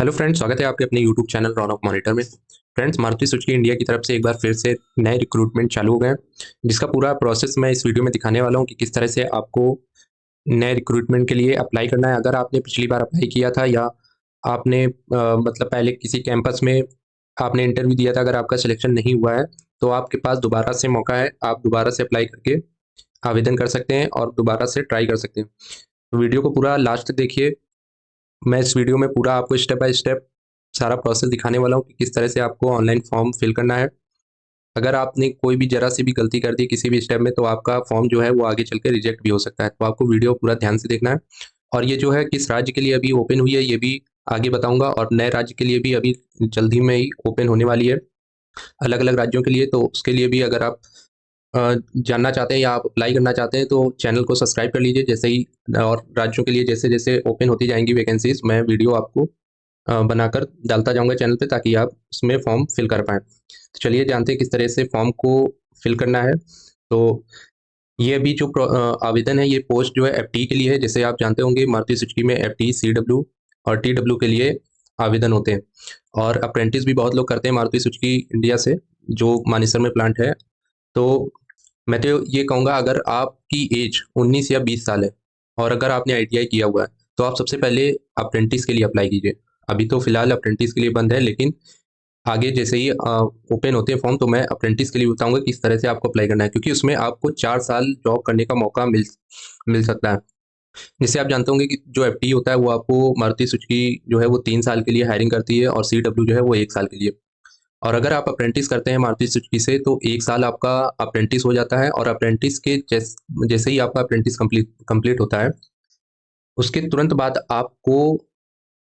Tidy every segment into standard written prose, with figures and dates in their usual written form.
Hello friends, स्वागत है आपके अपने YouTube channel Ron of monitor में। फ्रेंड्स, मारुति सुजुकी इंडिया की तरफ से एक बार फिर से नए रिक्रूटमेंट चालू हो गए हैं, जिसका पूरा प्रोसेस मैं इस वीडियो में दिखाने वाला हूं कि किस तरह से आपको नए रिक्रूटमेंट के लिए अप्लाई करना है। अगर आपने पिछली बार अप्लाई किया था या आपने मतलब पहले किसी कैंपस में आपने इंटरव्यू दिया था, अगर आपका सिलेक्शन नहीं हुआ है तो आपके पास दोबारा से मौका है। आप दोबारा से अप्लाई करके आवेदन कर सकते हैं और दोबारा से ट्राई कर सकते हैं। तो वीडियो को पूरा लास्ट तक देखिए। मैं इस वीडियो में पूरा आपको स्टेप बाय स्टेप सारा प्रोसेस दिखाने वाला हूँ कि किस तरह से आपको ऑनलाइन फॉर्म फिल करना है। अगर आपने कोई भी जरा सी भी गलती कर दी किसी भी स्टेप में तो आपका फॉर्म जो है वो आगे चल के रिजेक्ट भी हो सकता है। तो आपको वीडियो पूरा ध्यान से देखना है। और ये जो है किस राज्य के लिए अभी ओपन हुई है ये भी आगे बताऊंगा, और नए राज्य के लिए भी अभी जल्द ही में ही ओपन होने वाली है अलग अलग राज्यों के लिए। तो उसके लिए भी अगर आप जानना चाहते हैं या आप अप्लाई करना चाहते हैं तो चैनल को सब्सक्राइब कर लीजिए। जैसे ही और राज्यों के लिए जैसे जैसे ओपन होती जाएंगी वैकेंसीज, मैं वीडियो आपको बनाकर डालता जाऊंगा चैनल पे, ताकि आप उसमें फॉर्म फिल कर पाएँ। तो चलिए जानते हैं किस तरह से फॉर्म को फिल करना है। तो ये अभी जो आवेदन है, ये पोस्ट जो है एफटी के लिए है। जैसे आप जानते होंगे मारुति सुजुकी में एफटी, सीडब्ल्यू और टीडब्ल्यू के लिए आवेदन होते हैं। और अप्रेंटिस भी बहुत लोग करते हैं मारुति सुजुकी इंडिया से, जो मानेसर में प्लांट है। तो मैं तो ये कहूँगा, अगर आपकी एज 19 या 20 साल है और अगर आपने आईटीआई किया हुआ है तो आप सबसे पहले अप्रेंटिस के लिए अप्लाई कीजिए। अभी तो फिलहाल अप्रेंटिस के लिए बंद है, लेकिन आगे जैसे ही ओपन होते हैं फॉर्म तो मैं अप्रेंटिस के लिए बताऊंगा किस तरह से आपको अप्लाई करना है, क्योंकि उसमें आपको 4 साल जॉब करने का मौका मिल मिल सकता है। जैसे आप जानते होंगे कि जो एफटी होता है वो आपको मारुति सुजुकी जो है वो 3 साल के लिए हायरिंग करती है, और सीडब्ल्यू जो है वो 1 साल के लिए। और अगर आप अप्रेंटिस करते हैं मारुति सुजुकी से तो 1 साल आपका अप्रेंटिस हो जाता है, और अप्रेंटिस के जैसे ही आपका अप्रेंटिस कंप्लीट होता है उसके तुरंत बाद आपको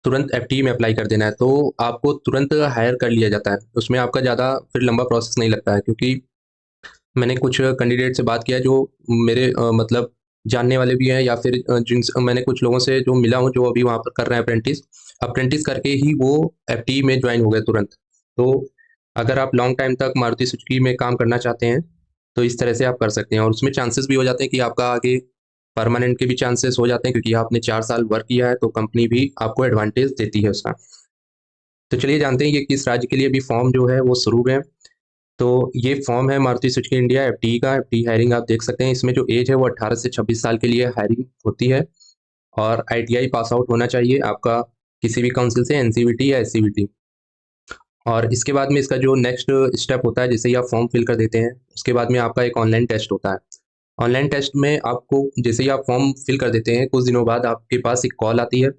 तुरंत एफटी में अप्लाई कर देना है। तो आपको तुरंत हायर कर लिया जाता है। उसमें आपका ज़्यादा फिर लंबा प्रोसेस नहीं लगता है, क्योंकि मैंने कुछ कैंडिडेट से बात किया है जो मेरे मतलब जानने वाले भी हैं, या फिर जिनसे मैंने कुछ लोगों से जो मिला हूँ जो अभी वहाँ पर कर रहे हैं अप्रेंटिस। अप्रेंटिस करके ही वो एफटी में ज्वाइन हो गए तुरंत। तो अगर आप लॉन्ग टाइम तक मारुति सुजुकी में काम करना चाहते हैं तो इस तरह से आप कर सकते हैं, और उसमें चांसेस भी हो जाते हैं कि आपका आगे परमानेंट के भी चांसेस हो जाते हैं, क्योंकि आपने 4 साल वर्क किया है तो कंपनी भी आपको एडवांटेज देती है उसका। तो चलिए जानते हैं ये किस राज्य के लिए अभी फॉर्म जो है वो शुरू है। तो ये फॉर्म है मारुति सुजुकी इंडिया एफटी का। एफटी हायरिंग आप देख सकते हैं, इसमें जो एज है वो 18 से 26 साल के लिए हायरिंग होती है, और आईटीआई पास आउट होना चाहिए आपका किसी भी काउंसिल से, एनसीवीटी या एससीवीटी। और इसके बाद में इसका जो नेक्स्ट स्टेप होता है, जैसे ही आप फॉर्म फिल कर देते हैं उसके बाद में आपका एक ऑनलाइन टेस्ट होता है। ऑनलाइन टेस्ट में आपको जैसे ही आप फॉर्म फिल कर देते हैं कुछ दिनों बाद आपके पास एक कॉल आती है।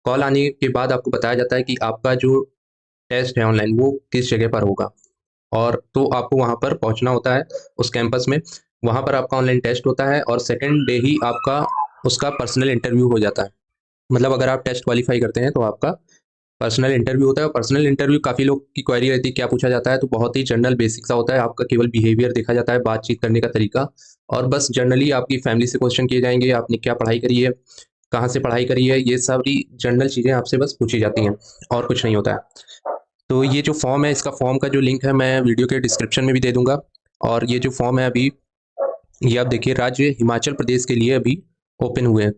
कॉल आने के बाद आपको बताया जाता है कि आपका जो टेस्ट है ऑनलाइन वो किस जगह पर होगा, और तो आपको वहाँ पर पहुँचना होता है उस कैंपस में। वहाँ पर आपका ऑनलाइन टेस्ट होता है और सेकेंड डे ही आपका उसका पर्सनल इंटरव्यू हो जाता है। मतलब अगर आप टेस्ट क्वालिफाई करते हैं तो आपका पर्सनल इंटरव्यू होता है। और पर्सनल इंटरव्यू काफ़ी लोग की क्वेरी रहती है क्या पूछा जाता है, तो बहुत ही जनरल बेसिक सा होता है। आपका केवल बिहेवियर देखा जाता है, बातचीत करने का तरीका, और बस जनरली आपकी फैमिली से क्वेश्चन किए जाएंगे, आपने क्या पढ़ाई करी है, कहाँ से पढ़ाई करी है, ये सारी जनरल चीज़ें आपसे बस पूछी जाती हैं, और कुछ नहीं होता है। तो ये जो फॉर्म है, इसका फॉर्म का जो लिंक है मैं वीडियो के डिस्क्रिप्शन में भी दे दूंगा। और ये जो फॉर्म है अभी, ये आप देखिए, राज्य हिमाचल प्रदेश के लिए अभी ओपन हुए हैं।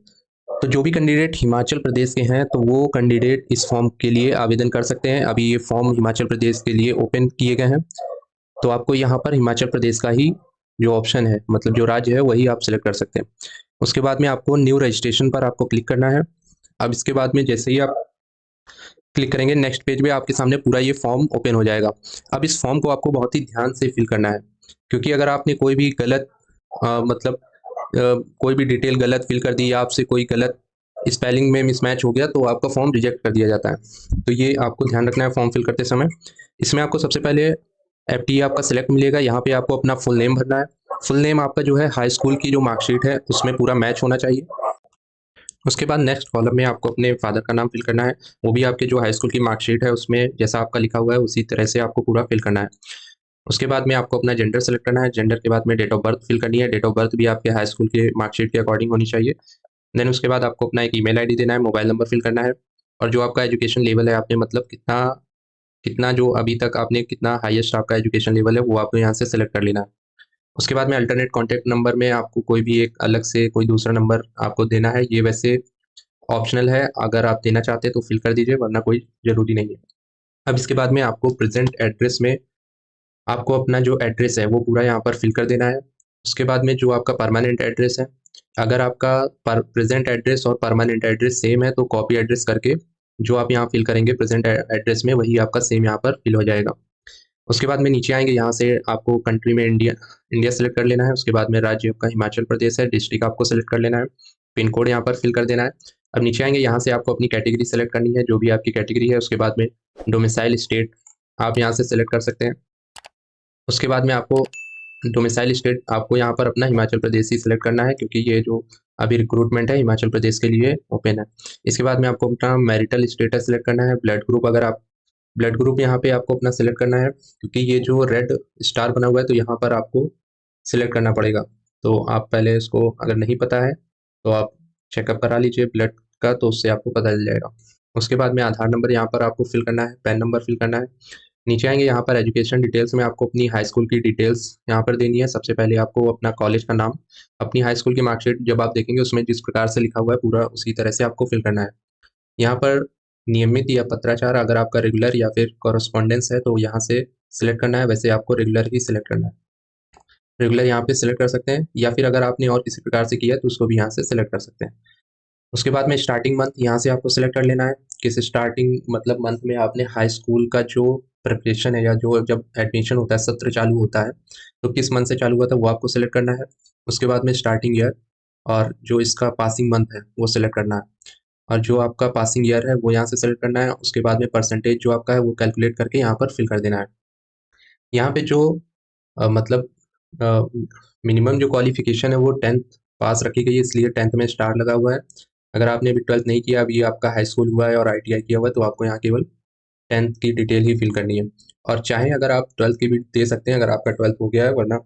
तो जो भी कैंडिडेट हिमाचल प्रदेश के हैं तो वो कैंडिडेट इस फॉर्म के लिए आवेदन कर सकते हैं। अभी ये फॉर्म हिमाचल प्रदेश के लिए ओपन किए गए हैं, तो आपको यहाँ पर हिमाचल प्रदेश का ही जो ऑप्शन है, मतलब जो राज्य है, वही आप सिलेक्ट कर सकते हैं। उसके बाद में आपको न्यू रजिस्ट्रेशन पर आपको क्लिक करना है। अब इसके बाद में जैसे ही आप क्लिक करेंगे नेक्स्ट पेज पे आपके सामने पूरा ये फॉर्म ओपन हो जाएगा। अब इस फॉर्म को आपको बहुत ही ध्यान से फिल करना है, क्योंकि अगर आपने कोई भी गलत मतलब कोई भी डिटेल गलत फिल कर दी या आपसे कोई गलत स्पेलिंग में मिसमैच हो गया तो आपका फॉर्म रिजेक्ट कर दिया जाता है। तो ये आपको ध्यान रखना है फॉर्म फिल करते समय। इसमें आपको सबसे पहले एफटी आपका सिलेक्ट मिलेगा। यहाँ पे आपको अपना फुल नेम भरना है। फुल नेम आपका जो है हाई स्कूल की जो मार्कशीट है उसमें पूरा मैच होना चाहिए। उसके बाद नेक्स्ट कॉलम में आपको अपने फादर का नाम फिल करना है, वो भी आपके जो हाई स्कूल की मार्कशीट है उसमें जैसा आपका लिखा हुआ है उसी तरह से आपको पूरा फिल करना है। उसके बाद में आपको अपना जेंडर सेलेक्ट करना है। जेंडर के बाद में डेट ऑफ बर्थ फिल करनी है। डेट ऑफ बर्थ भी आपके हाई स्कूल के मार्कशीट के अकॉर्डिंग होनी चाहिए। देन उसके बाद आपको अपना एक ईमेल आईडी देना है, मोबाइल नंबर फिल करना है, और जो आपका एजुकेशन लेवल है, आपने मतलब कितना कितना जो अभी तक आपने कितना हाईएस्ट आपका एजुकेशन लेवल है वो आपको यहाँ से सेलेक्ट कर लेना है। उसके बाद में अल्टरनेट कॉन्टैक्ट नंबर में आपको कोई भी एक अलग से कोई दूसरा नंबर आपको देना है। ये वैसे ऑप्शनल है, अगर आप देना चाहते हैं तो फिल कर दीजिए, वरना कोई ज़रूरी नहीं है। अब इसके बाद में आपको प्रेज़ेंट एड्रेस में आपको अपना जो एड्रेस है वो पूरा यहाँ पर फिल कर देना है। उसके बाद में जो आपका परमानेंट एड्रेस है, अगर आपका प्रेजेंट एड्रेस और परमानेंट एड्रेस सेम है तो कॉपी एड्रेस करके जो आप यहाँ फिल करेंगे प्रेजेंट एड्रेस में, वही आपका सेम यहाँ पर फिल हो जाएगा। उसके बाद में नीचे आएंगे, यहाँ से आपको कंट्री में इंडिया इंडिया सेलेक्ट कर लेना है। उसके बाद में राज्य आपका हिमाचल प्रदेश है, डिस्ट्रिक्ट आपको सेलेक्ट कर लेना है, पिन कोड यहाँ पर फिल कर देना है। अब नीचे आएंगे, यहाँ से आपको अपनी कैटेगरी सेलेक्ट करनी है, जो भी आपकी कैटेगरी है। उसके बाद में डोमिसाइल स्टेट आप यहाँ से सेलेक्ट कर सकते हैं। उसके बाद में आपको डोमिसाइल स्टेट आपको यहाँ पर अपना हिमाचल प्रदेश ही सिलेक्ट करना है, क्योंकि ये जो अभी रिक्रूटमेंट है हिमाचल प्रदेश के लिए ओपन है। इसके बाद में आपको अपना मैरिटल स्टेटस सिलेक्ट करना है। ब्लड ग्रुप, अगर आप ब्लड ग्रुप यहाँ पे आपको अपना सिलेक्ट करना है, क्योंकि ये जो रेड स्टार बना हुआ है तो यहाँ पर आपको सिलेक्ट करना पड़ेगा। तो आप पहले इसको, अगर नहीं पता है तो आप चेकअप करा लीजिए ब्लड का, तो उससे आपको पता चल जाएगा। उसके बाद में आधार नंबर यहाँ पर आपको फिल करना है, पैन नंबर फिल करना है। नीचे आएंगे, यहाँ पर एजुकेशन डिटेल्स में आपको अपनी हाई स्कूल की डिटेल्स यहाँ पर देनी है। सबसे पहले आपको अपना कॉलेज का नाम, अपनी हाई स्कूल की मार्कशीट जब आप देखेंगे उसमें जिस प्रकार से लिखा हुआ है पूरा उसी तरह से आपको फिल करना है। यहाँ पर नियमित या पत्राचार, अगर आपका रेगुलर या फिर कॉरेस्पॉन्डेंस है तो यहाँ से सिलेक्ट करना है, वैसे आपको रेगुलर ही सिलेक्ट करना है। रेगुलर यहाँ पे सिलेक्ट कर सकते हैं, या फिर अगर आपने और किसी प्रकार से किया है तो उसको भी यहाँ से सिलेक्ट कर सकते हैं। उसके बाद में स्टार्टिंग मंथ यहाँ से आपको सिलेक्ट कर लेना है, किस स्टार्टिंग मतलब मंथ में आपने हाई स्कूल का जो प्रिपरेशन है या जो जब एडमिशन होता है, सत्र चालू होता है, तो किस मंथ से चालू हुआ था वो आपको सिलेक्ट करना है। उसके बाद में स्टार्टिंग ईयर और जो इसका पासिंग मंथ है वो सिलेक्ट करना है, और जो आपका पासिंग ईयर है वो यहाँ से सिलेक्ट करना है। उसके बाद में परसेंटेज जो आपका है वो कैलकुलेट करके यहाँ पर फिल कर देना है। यहाँ पे जो मतलब मिनिमम जो क्वालिफिकेशन है वो 10th पास रखी गई है, इसलिए 10th में स्टार लगा हुआ है। अगर आपने अभी 12th नहीं किया, अभी आपका हाई स्कूल हुआ है और आईटीआई किया हुआ है, तो आपको यहाँ केवल 10th की डिटेल ही फिल करनी है। और चाहे अगर आप 12th की भी दे सकते हैं, अगर आपका 12th हो गया है, वरना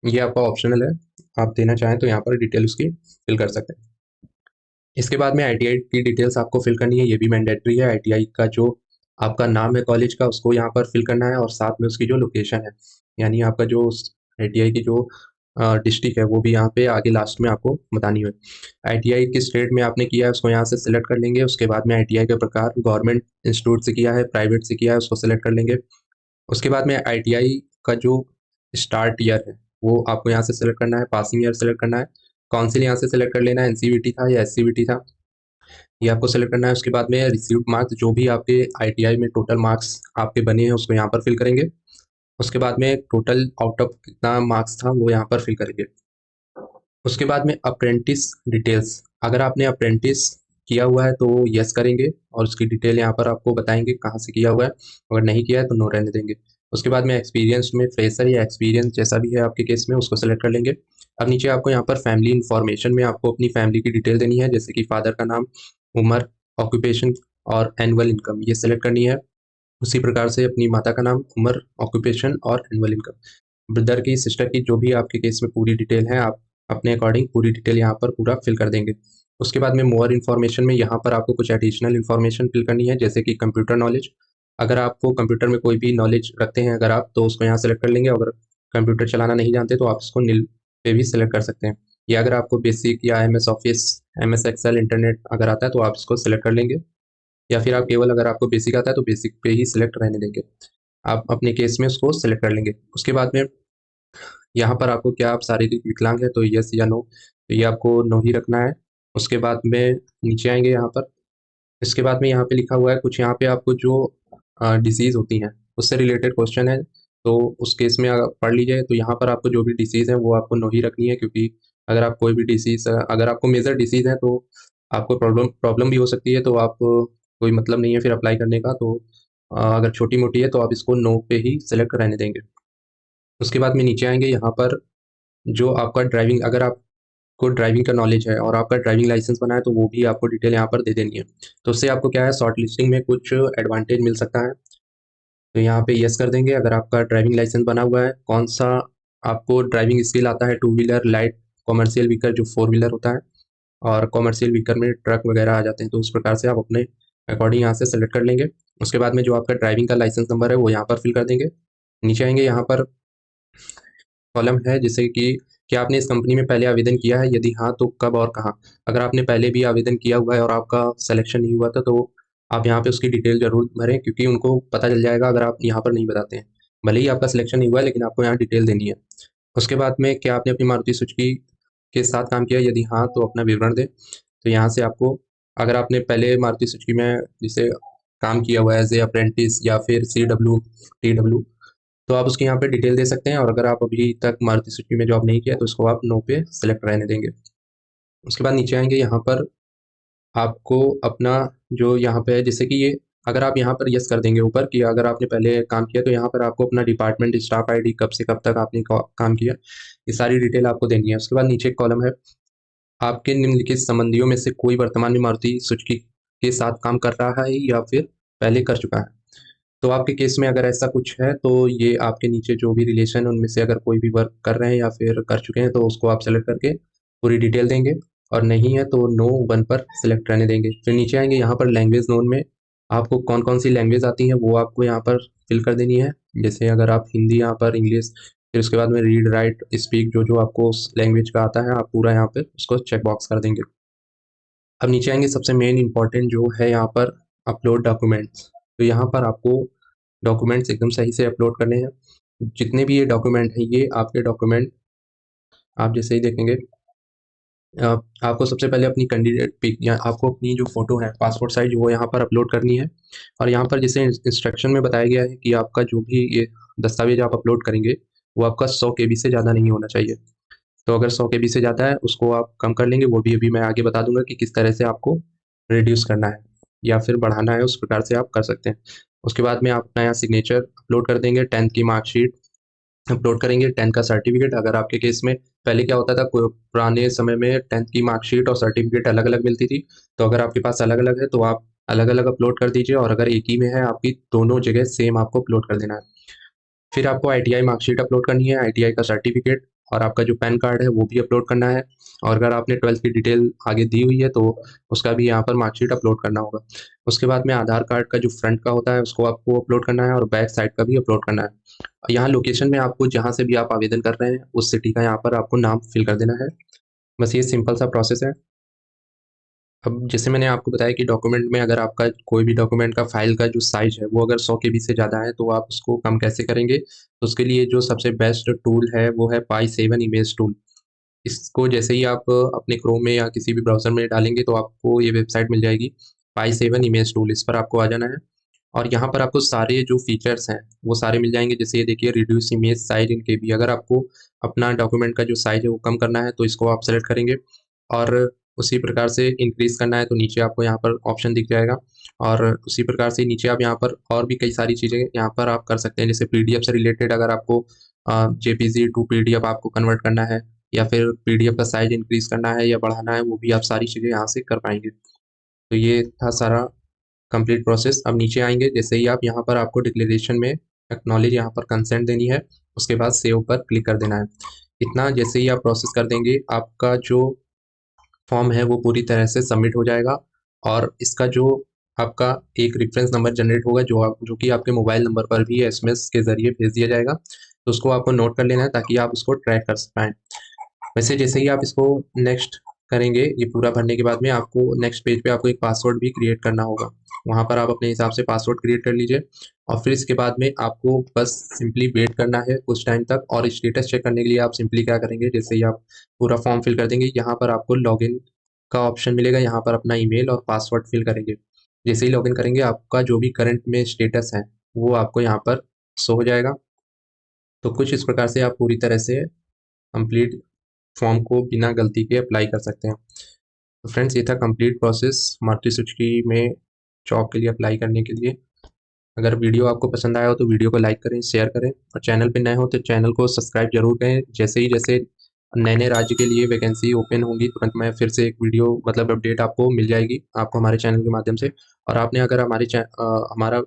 ये आपका ऑप्शनल है, आप देना चाहें तो यहाँ पर डिटेल उसकी फिल कर सकते हैं। इसके बाद में आईटीआई की डिटेल्स आपको फिल करनी है, ये भी मैंडेटरी है। आईटीआई का जो आपका नाम है कॉलेज का, उसको यहाँ पर फिल करना है, और साथ में उसकी जो लोकेशन है, यानी आपका जो आईटीआई की जो डिस्ट्रिक्ट है वो भी यहाँ पे आगे लास्ट में आपको बतानी है। आईटीआई किस स्टेट में आपने किया है उसको यहाँ से सिलेक्ट कर लेंगे। उसके बाद में आईटीआई का प्रकार, गवर्नमेंट इंस्टीट्यूट से किया है, प्राइवेट से किया है, उसको सिलेक्ट कर लेंगे। उसके बाद में आईटीआई का जो स्टार्ट ईयर है वो आपको यहाँ से सिलेक्ट करना है, पासिंग ईयर सिलेक्ट करना है, काउंसिल यहाँ से सिलेक्ट कर लेना है, एनसीवीटी था या एससीवीटी था ये आपको सेलेक्ट करना है। उसके बाद में रिसीव्ड मार्क्स, जो भी आपके आईटीआई में टोटल मार्क्स आपके बने हैं उसको यहाँ पर फिल करेंगे। उसके बाद में टोटल आउट ऑफ कितना मार्क्स था वो यहाँ पर फिल करेंगे। उसके बाद में अप्रेंटिस डिटेल्स, अगर आपने अप्रेंटिस किया हुआ है तो यस करेंगे, और उसकी डिटेल यहाँ पर आपको बताएंगे कहाँ से किया हुआ है। अगर नहीं किया है तो नो रहने देंगे। उसके बाद में एक्सपीरियंस में फ्रेशर या एक्सपीरियंस जैसा भी है आपके केस में उसको सेलेक्ट कर लेंगे। अब नीचे आपको यहाँ पर फैमिली इन्फॉर्मेशन में आपको अपनी फैमिली की डिटेल देनी है, जैसे कि फादर का नाम, उम्र, ऑक्यूपेशन और एनुअल इनकम, ये सेलेक्ट करनी है। उसी प्रकार से अपनी माता का नाम, उम्र, ऑक्यूपेशन और एनुअल इनकम। ब्रदर की, सिस्टर की, जो भी आपके केस में पूरी डिटेल है, आप अपने अकॉर्डिंग पूरी डिटेल यहाँ पर पूरा फिल कर देंगे। उसके बाद में मोर इन्फॉर्मेशन में यहाँ पर आपको कुछ एडिशनल इन्फॉर्मेशन फिल करनी है, जैसे कि कंप्यूटर नॉलेज। अगर आपको कंप्यूटर में कोई भी नॉलेज रखते हैं अगर आप, तो उसको यहाँ सेलेक्ट कर लेंगे। अगर कंप्यूटर चलाना नहीं जानते तो आप इसको नील पे भी सिलेक्ट कर सकते हैं। या अगर आपको बेसिक या MS Office, MS Excel, internet अगर आता है तो आप इसको सिलेक्ट कर लेंगे। या फिर आप केवल, अगर आपको बेसिक आता है तो बेसिक पे ही सिलेक्ट रहने देंगे। आप अपने केस में उसको सिलेक्ट कर लेंगे। उसके बाद में यहाँ पर आपको क्या आप शारीरिक विकलांग है तो यस या नो, तो ये आपको नो ही रखना है। उसके बाद में नीचे आएंगे यहाँ पर, इसके बाद में यहाँ पे लिखा हुआ है कुछ, यहाँ पे आपको जो डिसीज़ होती हैं उससे रिलेटेड क्वेश्चन है, तो उस केस में पढ़ लीजिए। तो यहाँ पर आपको जो भी डिसीज़ है वो आपको नो ही रखनी है, क्योंकि अगर आप कोई भी डिसीज़, अगर आपको मेजर डिसीज़ है तो आपको प्रॉब्लम प्रॉब्लम भी हो सकती है, तो आप कोई मतलब नहीं है फिर अप्लाई करने का। तो अगर छोटी मोटी है तो आप इसको नो पे ही सिलेक्ट रहने देंगे। उसके बाद में नीचे आएंगे, यहाँ पर जो आपका ड्राइविंग, अगर आपको ड्राइविंग का नॉलेज है और आपका ड्राइविंग लाइसेंस बना है तो वो भी आपको डिटेल यहाँ पर दे देनी है। तो उससे आपको क्या है, शॉर्ट लिस्टिंग में कुछ एडवांटेज मिल सकता है। तो यहाँ पे यस कर देंगे। अगर आपका ड्राइविंग लाइसेंस बना हुआ है, कौन सा आपको ड्राइविंग स्किल आता है, two wheeler, light commercial vehicle जो फोर व्हीलर होता है, और कॉमर्शियल व्हीकल में ट्रक वगैरह आ जाते हैं, तो उस प्रकार से आप अपने अकॉर्डिंग यहाँ से सेलेक्ट कर लेंगे। उसके बाद में जो आपका ड्राइविंग का लाइसेंस नंबर है वो यहाँ पर फिल कर देंगे। नीचे आएंगे, यहाँ पर कॉलम है जिससे कि क्या आपने इस कंपनी में पहले आवेदन किया है? यदि हाँ, तो कब और कहाँ? अगर आपने पहले भी आवेदन किया हुआ है और आपका सिलेक्शन नहीं हुआ था, तो आप यहाँ पे उसकी डिटेल ज़रूर भरें, क्योंकि उनको पता चल जाएगा अगर आप यहाँ पर नहीं बताते हैं। भले ही आपका सिलेक्शन नहीं हुआ है, लेकिन आपको यहाँ डिटेल देनी है। उसके बाद में क्या आपने अपनी मारुति सुजुकी के साथ काम किया? यदि हाँ, तो अपना विवरण दें। तो यहाँ से आपको, अगर आपने पहले मारुति सुजुकी में जैसे काम किया हुआ है एज़ ए अप्रेंटिस या फिर CW, TW, तो आप उसकी यहाँ पे डिटेल दे सकते हैं। और अगर आप अभी तक मारुति सुजुकी में जॉब नहीं किया, तो इसको आप नो पे सेलेक्ट रहने देंगे। उसके बाद नीचे आएँगे, यहाँ पर आपको अपना जो यहाँ पे है, जैसे कि ये, अगर आप यहाँ पर यस कर देंगे ऊपर कि अगर आपने पहले काम किया, तो यहाँ पर आपको अपना डिपार्टमेंट, स्टाफ आईडी, कब से कब तक आपने काम किया, ये सारी डिटेल आपको देनी है। उसके बाद नीचे एक कॉलम है, आपके निम्नलिखित संबंधियों में से कोई वर्तमान में मारुति सुजुकी के साथ काम कर रहा है या फिर पहले कर चुका है। तो आपके केस में अगर ऐसा कुछ है, तो ये आपके नीचे जो भी रिलेशन है उनमें से अगर कोई भी वर्क कर रहे हैं या फिर कर चुके हैं, तो उसको आप सेलेक्ट करके पूरी डिटेल देंगे। और नहीं है तो नो 1 पर सेलेक्ट रहने देंगे। फिर नीचे आएंगे, यहाँ पर लैंग्वेज जोन में आपको कौन कौन सी लैंग्वेज आती हैं वो आपको यहाँ पर फिल कर देनी है। जैसे अगर आप हिंदी, यहाँ पर इंग्लिश, फिर उसके बाद में रीड, राइट, स्पीक, जो जो आपको उस लैंग्वेज का आता है, आप पूरा यहाँ पर उसको चेक बॉक्स कर देंगे। अब नीचे आएंगे, सबसे मेन इंपॉर्टेंट जो है यहाँ पर अपलोड डॉक्यूमेंट्स। तो यहाँ पर आपको डॉक्यूमेंट्स एकदम सही से अपलोड करने हैं। जितने भी ये डॉक्यूमेंट हैं, ये आपके डॉक्यूमेंट आप जैसे ही देखेंगे, आपको सबसे पहले अपनी कैंडिडेट पिक या आपको अपनी जो फ़ोटो है पासपोर्ट साइज़, वो यहाँ पर अपलोड करनी है। और यहाँ पर जैसे इंस्ट्रक्शन में बताया गया है कि आपका जो भी ये दस्तावेज़ आप अपलोड करेंगे, वो आपका 100 केबी से ज़्यादा नहीं होना चाहिए। तो अगर 100 केबी से ज़्यादा है, उसको आप कम कर लेंगे। वो भी अभी मैं आगे बता दूँगा कि किस तरह से आपको रिड्यूस करना है या फिर बढ़ाना है, उस प्रकार से आप कर सकते हैं। उसके बाद में आप अपना यहाँ सिग्नेचर अपलोड कर देंगे, 10th की मार्कशीट अपलोड करेंगे, 10th का सर्टिफिकेट। अगर आपके केस में पहले क्या होता था, पुराने समय में 10th की मार्कशीट और सर्टिफिकेट अलग-अलग मिलती थी। तो अगर आपके पास अलग-अलग है, तो आप अलग-अलग अपलोड कर दीजिए, और अगर एक ही में है आपकी, दोनों जगह सेम आपको अपलोड कर देना है। फिर आपको ITI मार्कशीट अपलोड करनी है, ITI का सर्टिफिकेट, और आपका जो पैन कार्ड है वो भी अपलोड करना है। और अगर आपने 12th की डिटेल आगे दी हुई है, तो उसका भी यहाँ पर मार्कशीट अपलोड करना होगा। उसके बाद में आधार कार्ड का जो फ्रंट का होता है, उसको आपको अपलोड करना है, और बैक साइड का भी अपलोड करना है। यहाँ लोकेशन में आपको जहाँ से भी आप आवेदन कर रहे हैं, उस सिटी का यहाँ पर आपको नाम फिल कर देना है। बस ये सिंपल सा प्रोसेस है। अब जैसे मैंने आपको बताया कि डॉक्यूमेंट में अगर आपका कोई भी डॉक्यूमेंट का फ़ाइल का जो साइज़ है, वो अगर 100 केबी से ज़्यादा है, तो आप उसको कम कैसे करेंगे? तो उसके लिए जो सबसे बेस्ट टूल है, वो है पाई7 इमेज टूल। इसको जैसे ही आप अपने क्रोम में या किसी भी ब्राउज़र में डालेंगे, तो आपको ये वेबसाइट मिल जाएगी, पाई7 इमेज टूल। इस पर आपको आ जाना है, और यहाँ पर आपको सारे जो फ़ीचर्स हैं, वो सारे मिल जाएँगे। जैसे ये देखिए, रिड्यूस इमेज साइज़ इन केबी। अगर आपको अपना डॉक्यूमेंट का जो साइज़ है, वो कम करना है, तो इसको आप सेलेक्ट करेंगे। और उसी प्रकार से इंक्रीज़ करना है, तो नीचे आपको यहाँ पर ऑप्शन दिख जाएगा। और उसी प्रकार से नीचे आप यहाँ पर और भी कई सारी चीज़ें यहाँ पर आप कर सकते हैं। जैसे पीडीएफ से रिलेटेड अगर आपको जेपीजी टू पीडीएफ आपको कन्वर्ट करना है, या फिर पीडीएफ का साइज़ इंक्रीज़ करना है या बढ़ाना है, वो भी आप सारी चीज़ें यहाँ से कर पाएँगे। तो ये था सारा कंप्लीट प्रोसेस। अब नीचे आएँगे, जैसे ही आप यहाँ पर, आपको डिक्लेरेशन में एक्नॉलेज यहाँ पर कंसेंट देनी है, उसके बाद सेव पर क्लिक कर देना है। इतना जैसे ही आप प्रोसेस कर देंगे, आपका जो फॉर्म है वो पूरी तरह से सबमिट हो जाएगा। और इसका जो आपका एक रेफरेंस नंबर जनरेट होगा, जो कि आपके मोबाइल नंबर पर भी एसएमएस के ज़रिए भेज दिया जाएगा। तो उसको आपको नोट कर लेना है, ताकि आप उसको ट्रैक कर पाएँ। वैसे जैसे ही आप इसको नेक्स्ट करेंगे, ये पूरा भरने के बाद में आपको नेक्स्ट पेज पे आपको एक पासवर्ड भी क्रिएट करना होगा। वहाँ पर आप अपने हिसाब से पासवर्ड क्रिएट कर लीजिए, और फिर इसके बाद में आपको बस सिंपली वेट करना है कुछ टाइम तक। और स्टेटस चेक करने के लिए आप सिंपली क्या करेंगे, जैसे ही आप पूरा फॉर्म फिल कर देंगे, यहाँ पर आपको लॉगिन का ऑप्शन मिलेगा, यहाँ पर अपना ईमेल और पासवर्ड फिल करेंगे। जैसे ही लॉगिन करेंगे, आपका जो भी करंट में स्टेटस है, वो आपको यहाँ पर शो हो जाएगा। तो कुछ इस प्रकार से आप पूरी तरह से कंप्लीट फॉर्म को बिना गलती के अप्लाई कर सकते हैं। तो फ्रेंड्स, ये था कंप्लीट प्रोसेस मारुति सुजुकी में जॉब के लिए अप्लाई करने के लिए। अगर वीडियो आपको पसंद आया हो, तो वीडियो को लाइक करें, शेयर करें, और चैनल पे नए हो तो चैनल को सब्सक्राइब जरूर करें। जैसे नए-नए राज्य के लिए वैकेंसी ओपन होंगी, तुरंत मैं फिर से एक वीडियो, मतलब अपडेट आपको मिल जाएगी, आपको हमारे चैनल के माध्यम से। और आपने अगर हमारा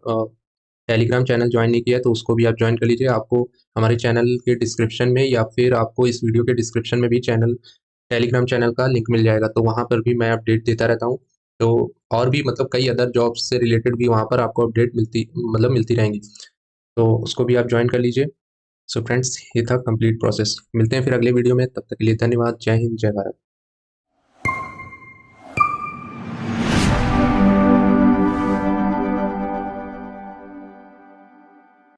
टेलीग्राम चैनल ज्वाइन नहीं किया है, तो उसको भी आप ज्वाइन कर लीजिए। आपको हमारे चैनल के डिस्क्रिप्शन में, या फिर आपको इस वीडियो के डिस्क्रिप्शन में भी टेलीग्राम चैनल का लिंक मिल जाएगा। तो वहाँ पर भी मैं अपडेट देता रहता हूँ। तो और भी, मतलब कई अदर जॉब्स से रिलेटेड भी वहाँ पर आपको अपडेट मिलती रहेंगी। तो उसको भी आप ज्वाइन कर लीजिए। सो फ्रेंड्स, ये था कंप्लीट प्रोसेस। मिलते हैं फिर अगले वीडियो में, तब तक के लिए धन्यवाद। जय हिंद, जय भारत।